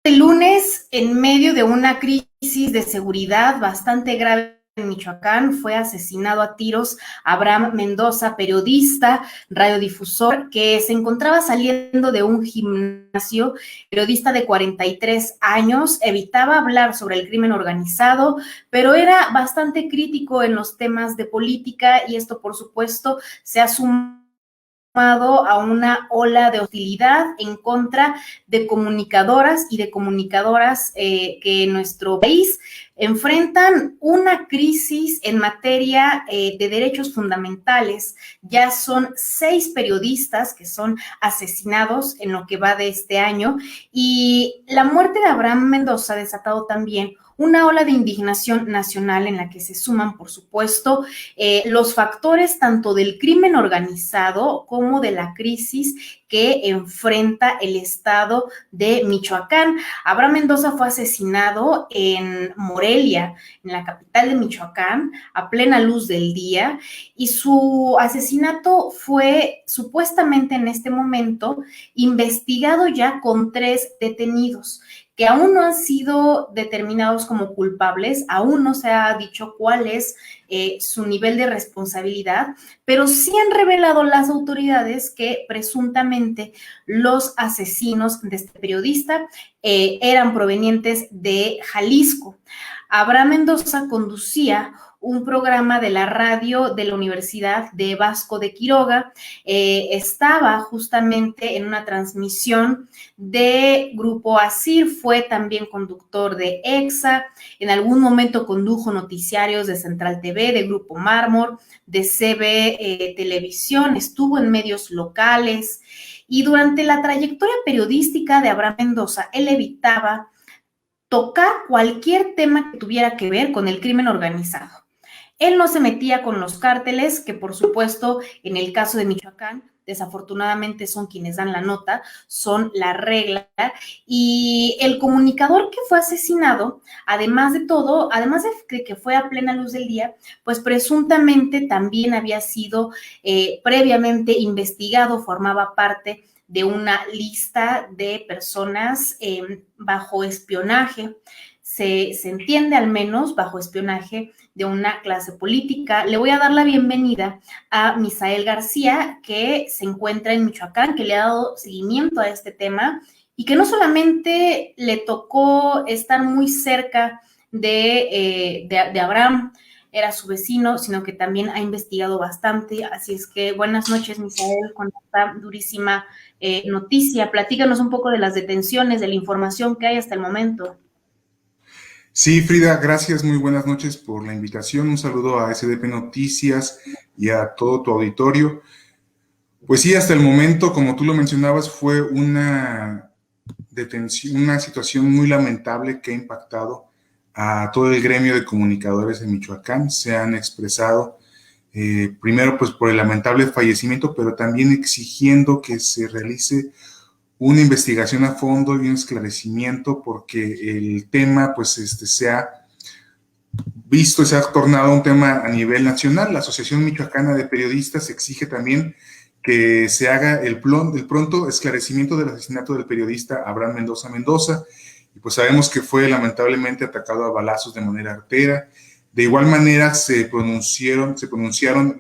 El lunes, en medio de una crisis de seguridad bastante grave en Michoacán, fue asesinado a tiros Abraham Mendoza, periodista, radiodifusor, que se encontraba saliendo de un gimnasio, periodista de 43 años, evitaba hablar sobre el crimen organizado, pero era bastante crítico en los temas de política y esto, por supuesto, se ha sumado a una ola de hostilidad en contra de comunicadoras y de comunicadoras que en nuestro país enfrentan una crisis en materia de derechos fundamentales. Ya son 6 periodistas que son asesinados en lo que va de este año y la muerte de Abraham Mendoza ha desatado también una ola de indignación nacional en la que se suman, por supuesto, los factores tanto del crimen organizado como de la crisis que enfrenta el estado de Michoacán. Abraham Mendoza fue asesinado en Morelia, en la capital de Michoacán, a plena luz del día, y su asesinato fue supuestamente en este momento investigado ya con 3 detenidos que aún no han sido determinados como culpables, aún no se ha dicho cuál es su nivel de responsabilidad, pero sí han revelado las autoridades que presuntamente los asesinos de este periodista eran provenientes de Jalisco. Abraham Mendoza conducía un programa de la radio de la Universidad de Vasco de Quiroga, estaba justamente en una transmisión de Grupo ASIR, fue también conductor de EXA, en algún momento condujo noticiarios de Central TV, de Grupo Mármol, de CB Televisión, estuvo en medios locales y durante la trayectoria periodística de Abraham Mendoza, él evitaba tocar cualquier tema que tuviera que ver con el crimen organizado. Él no se metía con los cárteles, que por supuesto, en el caso de Michoacán, desafortunadamente son quienes dan la nota, son la regla, y el comunicador que fue asesinado, además de todo, además de que fue a plena luz del día, pues presuntamente también había sido previamente investigado, formaba parte de una lista de personas bajo espionaje, se entiende al menos bajo espionaje de una clase política. Le voy a dar la bienvenida a Misael García, que se encuentra en Michoacán, que le ha dado seguimiento a este tema y que no solamente le tocó estar muy cerca de Abraham, era su vecino, sino que también ha investigado bastante. Así es que buenas noches, Misael, con esta durísima noticia. Platícanos un poco de las detenciones, de la información que hay hasta el momento. Sí, Frida, gracias, muy buenas noches por la invitación. Un saludo a SDP Noticias y a todo tu auditorio. Pues sí, hasta el momento, como tú lo mencionabas, fue una detención, una situación muy lamentable que ha impactado a todo el gremio de comunicadores de Michoacán. Se han expresado primero pues por el lamentable fallecimiento, pero también exigiendo que se realice una investigación a fondo y un esclarecimiento porque el tema pues se ha visto y se ha tornado un tema a nivel nacional. La Asociación Michoacana de Periodistas exige también que se haga el pronto esclarecimiento del asesinato del periodista Abraham Mendoza Mendoza, y pues sabemos que fue lamentablemente atacado a balazos de manera artera. De igual manera se pronunciaron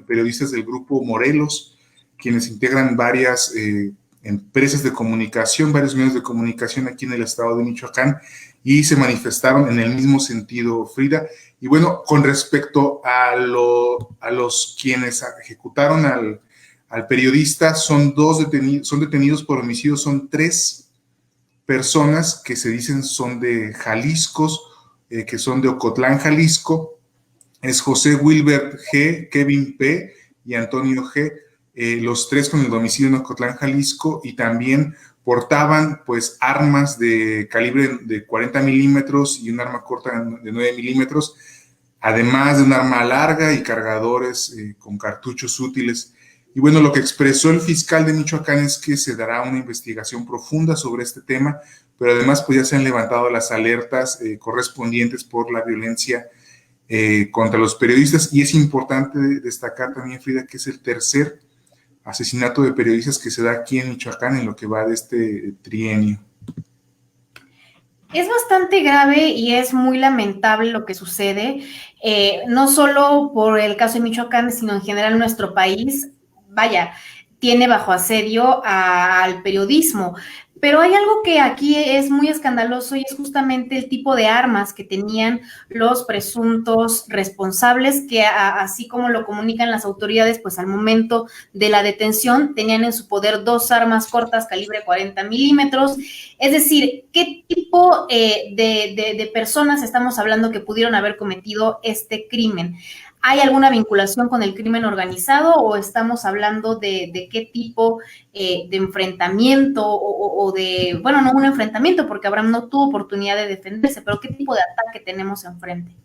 periodistas del grupo Morelos, quienes integran varias empresas de comunicación, varios medios de comunicación aquí en el estado de Michoacán, y se manifestaron en el mismo sentido, Frida. Y bueno, con respecto a los quienes ejecutaron al periodista, son detenidos por homicidio, son 3 personas que se dicen son de Jalisco, que son de Ocotlán, Jalisco. Es José Wilbert G., Kevin P. y Antonio G., los 3 con el domicilio en Ocotlán, Jalisco, y también portaban pues armas de calibre de 40 milímetros y un arma corta de 9 milímetros, además de un arma larga y cargadores con cartuchos útiles. Y bueno, lo que expresó el fiscal de Michoacán es que se dará una investigación profunda sobre este tema, pero además pues ya se han levantado las alertas correspondientes por la violencia contra los periodistas, y es importante destacar también, Frida, que es el tercer asesinato de periodistas que se da aquí en Michoacán en lo que va de este trienio. Es bastante grave y es muy lamentable lo que sucede, no solo por el caso de Michoacán, sino en general nuestro país, vaya, tiene bajo asedio al periodismo. Pero hay algo que aquí es muy escandaloso y es justamente el tipo de armas que tenían los presuntos responsables, que así como lo comunican las autoridades, pues al momento de la detención tenían en su poder 2 armas cortas calibre 40 milímetros. Es decir, ¿qué tipo de personas estamos hablando que pudieron haber cometido este crimen? ¿Hay alguna vinculación con el crimen organizado o estamos hablando de qué tipo de enfrentamiento o de, bueno, no un enfrentamiento porque Abraham no tuvo oportunidad de defenderse, pero qué tipo de ataque tenemos enfrente?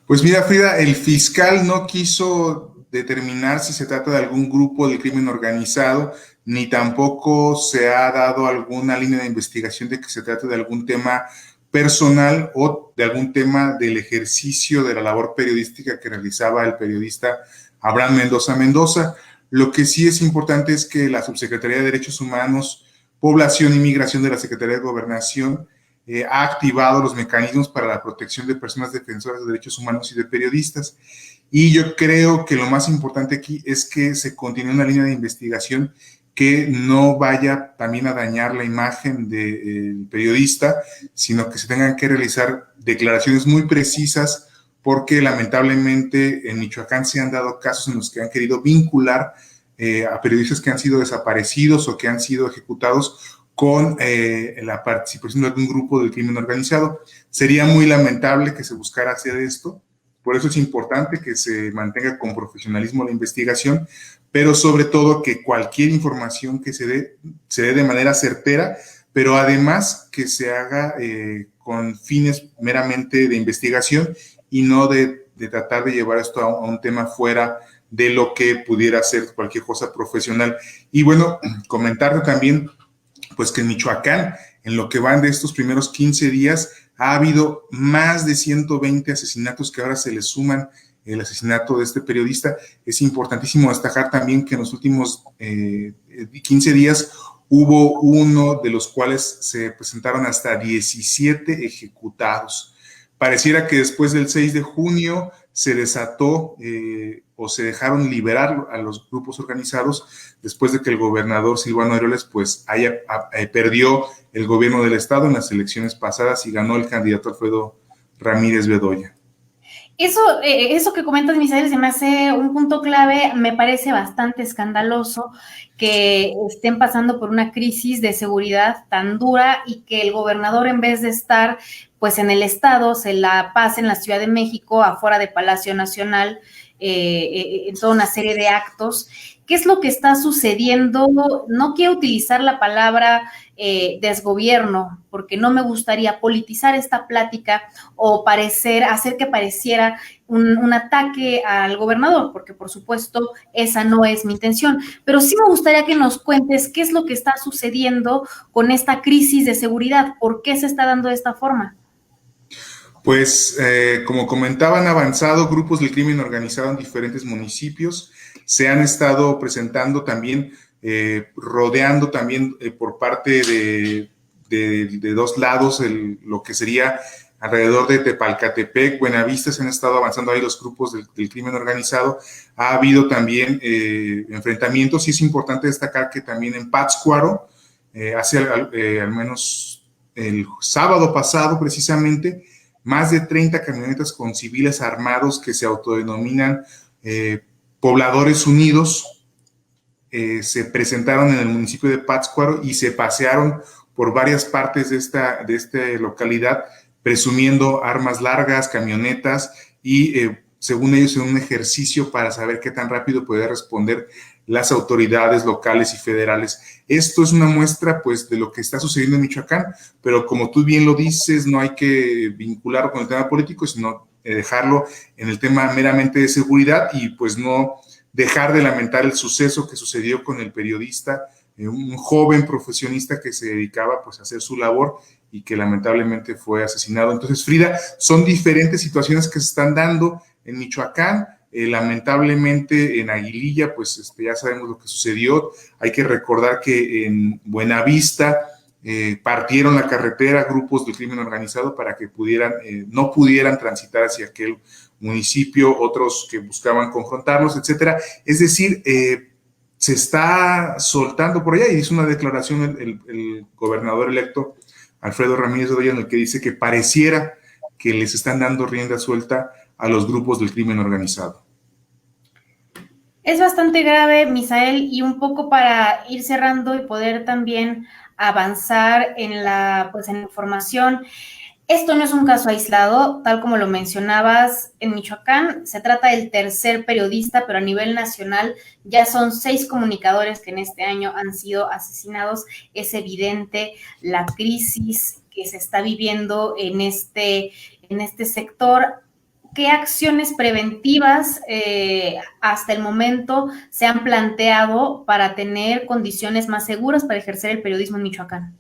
Pues mira, Frida, el fiscal no quiso determinar si se trata de algún grupo del crimen organizado, ni tampoco se ha dado alguna línea de investigación de que se trate de algún tema personal o de algún tema del ejercicio de la labor periodística que realizaba el periodista Abraham Mendoza Mendoza. Lo que sí es importante es que la Subsecretaría de Derechos Humanos, Población y Migración de la Secretaría de Gobernación ha activado los mecanismos para la protección de personas defensoras de derechos humanos y de periodistas. Y yo creo que lo más importante aquí es que se continúe una línea de investigación que no vaya también a dañar la imagen del periodista, sino que se tengan que realizar declaraciones muy precisas, porque lamentablemente en Michoacán se han dado casos en los que han querido vincular a periodistas que han sido desaparecidos o que han sido ejecutados con la participación de algún grupo del crimen organizado. Sería muy lamentable que se buscara hacer esto, por eso es importante que se mantenga con profesionalismo la investigación, pero sobre todo que cualquier información que se dé de manera certera, pero además que se haga con fines meramente de investigación y no de tratar de llevar esto a un tema fuera de lo que pudiera ser cualquier cosa profesional. Y bueno, comentarte también pues que en Michoacán, en lo que van de estos primeros 15 días, ha habido más de 120 asesinatos que ahora se le suman el asesinato de este periodista. Es importantísimo destacar también que en los últimos 15 días hubo uno de los cuales se presentaron hasta 17 ejecutados. Pareciera que después del 6 de junio se desató o se dejaron liberar a los grupos organizados después de que el gobernador Silvano Aureoles pues perdió el gobierno del estado en las elecciones pasadas y ganó el candidato Alfredo Ramírez Bedoya. Eso que comentas, Misael, se me hace un punto clave. Me parece bastante escandaloso que estén pasando por una crisis de seguridad tan dura y que el gobernador, en vez de estar pues en el estado, se la pase en la Ciudad de México, afuera de Palacio Nacional, en toda una serie de actos. ¿Qué es lo que está sucediendo? No quiero utilizar la palabra desgobierno, porque no me gustaría politizar esta plática o hacer que pareciera un ataque al gobernador, porque por supuesto esa no es mi intención, pero sí me gustaría que nos cuentes qué es lo que está sucediendo con esta crisis de seguridad, por qué se está dando de esta forma. Pues como comentaba, han avanzado grupos del crimen organizado en diferentes municipios, se han estado presentando también, rodeando también por parte de dos lados lo que sería alrededor de Tepalcatepec, Buenavista, se han estado avanzando ahí los grupos del crimen organizado. Ha habido también enfrentamientos y es importante destacar que también en Pátzcuaro, hace al menos el sábado pasado precisamente, más de 30 camionetas con civiles armados que se autodenominan Pobladores Unidos se presentaron en el municipio de Pátzcuaro y se pasearon por varias partes de esta localidad presumiendo armas largas, camionetas y según ellos en un ejercicio para saber qué tan rápido puede responder las autoridades locales y federales. Esto es una muestra pues de lo que está sucediendo en Michoacán, pero como tú bien lo dices, no hay que vincularlo con el tema político, sino dejarlo en el tema meramente de seguridad y pues no dejar de lamentar el suceso que sucedió con el periodista, un joven profesionista que se dedicaba pues a hacer su labor y que lamentablemente fue asesinado. Entonces, Frida, son diferentes situaciones que se están dando en Michoacán. Lamentablemente en Aguililla, pues ya sabemos lo que sucedió. Hay que recordar que en Buenavista partieron la carretera grupos del crimen organizado para que no pudieran transitar hacia aquel municipio, otros que buscaban confrontarlos, etcétera. Es decir, se está soltando por allá, y hizo una declaración el gobernador electo, Alfredo Ramírez Bedoya, en el que dice que pareciera que les están dando rienda suelta a los grupos del crimen organizado. Es bastante grave, Misael, y un poco para ir cerrando y poder también avanzar en la información. Esto no es un caso aislado, tal como lo mencionabas. En Michoacán se trata del tercer periodista, pero a nivel nacional ya son 6 comunicadores que en este año han sido asesinados. Es evidente la crisis que se está viviendo en este sector. ¿Qué acciones preventivas hasta el momento se han planteado para tener condiciones más seguras para ejercer el periodismo en Michoacán?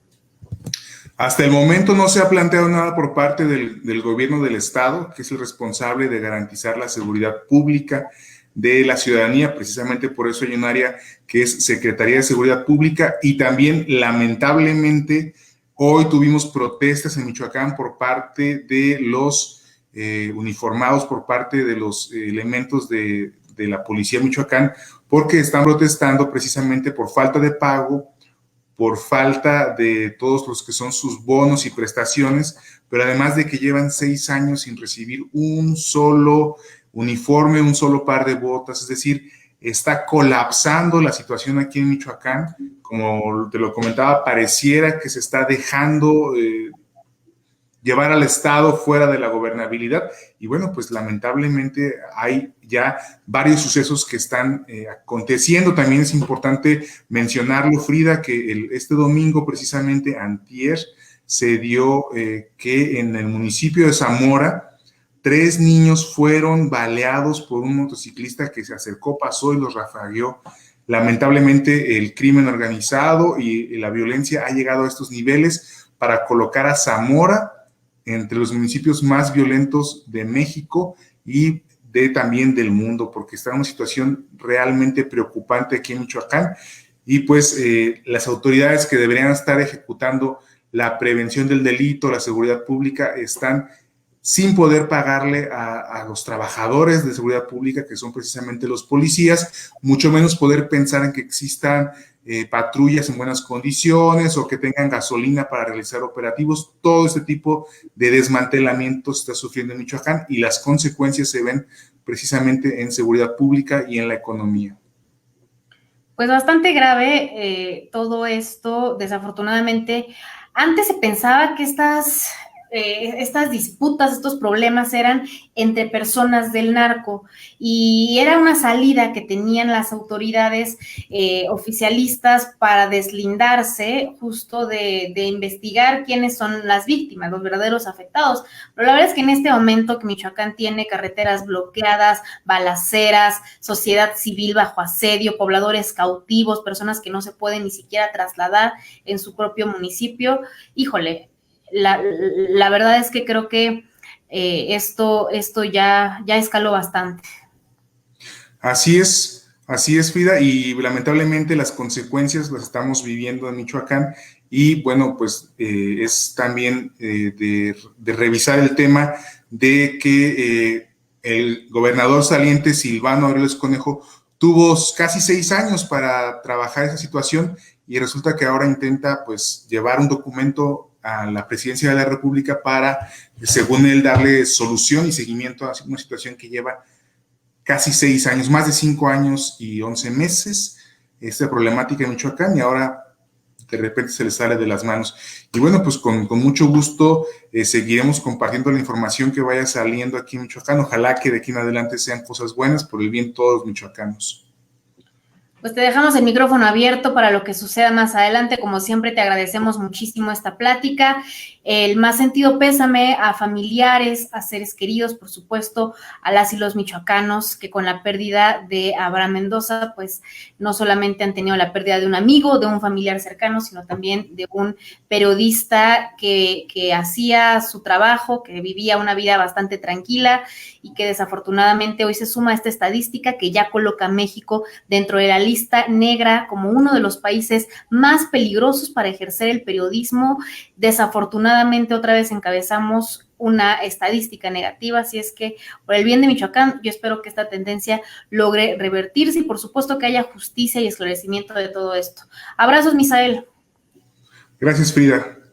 Hasta el momento no se ha planteado nada por parte del gobierno del estado, que es el responsable de garantizar la seguridad pública de la ciudadanía. Precisamente por eso hay un área que es Secretaría de Seguridad Pública, y también lamentablemente hoy tuvimos protestas en Michoacán por parte de los uniformados, por parte de los elementos de la policía de Michoacán, porque están protestando precisamente por falta de pago, por falta de todos los que son sus bonos y prestaciones, pero además de que llevan 6 años sin recibir un solo uniforme, un solo par de botas. Es decir, está colapsando la situación aquí en Michoacán. Como te lo comentaba, pareciera que se está dejando llevar al Estado fuera de la gobernabilidad, y bueno, pues lamentablemente hay ya varios sucesos que están aconteciendo. También es importante mencionarlo, Frida, que este domingo, precisamente antier, se dio que en el municipio de Zamora, 3 niños fueron baleados por un motociclista que se acercó, pasó y los rafagueó. Lamentablemente el crimen organizado y la violencia ha llegado a estos niveles para colocar a Zamora entre los municipios más violentos de México y también del mundo, porque está en una situación realmente preocupante aquí en Michoacán, y pues las autoridades que deberían estar ejecutando la prevención del delito, la seguridad pública, están sin poder pagarle a los trabajadores de seguridad pública, que son precisamente los policías, mucho menos poder pensar en que existan patrullas en buenas condiciones o que tengan gasolina para realizar operativos. Todo este tipo de desmantelamiento se está sufriendo en Michoacán, y las consecuencias se ven precisamente en seguridad pública y en la economía. Pues bastante grave todo esto, desafortunadamente. Antes se pensaba que estas disputas, estos problemas eran entre personas del narco, y era una salida que tenían las autoridades oficialistas para deslindarse justo de investigar quiénes son las víctimas, los verdaderos afectados. Pero la verdad es que en este momento que Michoacán tiene carreteras bloqueadas, balaceras, sociedad civil bajo asedio, pobladores cautivos, personas que no se pueden ni siquiera trasladar en su propio municipio, híjole, la verdad es que creo que esto ya escaló bastante. Así es, Frida, y lamentablemente las consecuencias las estamos viviendo en Michoacán, y bueno, pues es también de revisar el tema de que el gobernador saliente, Silvano Aureoles Conejo, tuvo casi 6 años para trabajar esa situación, y resulta que ahora intenta pues llevar un documento a la presidencia de la República para, según él, darle solución y seguimiento a una situación que lleva casi 6 años, más de 5 años y 11 meses, esta problemática en Michoacán, y ahora de repente se le sale de las manos. Y bueno, pues con mucho gusto seguiremos compartiendo la información que vaya saliendo aquí en Michoacán. Ojalá que de aquí en adelante sean cosas buenas por el bien de todos los michoacanos. Pues te dejamos el micrófono abierto para lo que suceda más adelante. Como siempre, te agradecemos muchísimo esta plática. El más sentido pésame a familiares, a seres queridos, por supuesto, a las y los michoacanos que con la pérdida de Abraham Mendoza, pues no solamente han tenido la pérdida de un amigo, de un familiar cercano, sino también de un periodista que hacía su trabajo, que vivía una vida bastante tranquila, y que desafortunadamente hoy se suma a esta estadística que ya coloca a México dentro de la lista lista negra como uno de los países más peligrosos para ejercer el periodismo. Desafortunadamente, otra vez encabezamos una estadística negativa, así es que por el bien de Michoacán, yo espero que esta tendencia logre revertirse y por supuesto que haya justicia y esclarecimiento de todo esto. Abrazos, Misael. Gracias, Frida.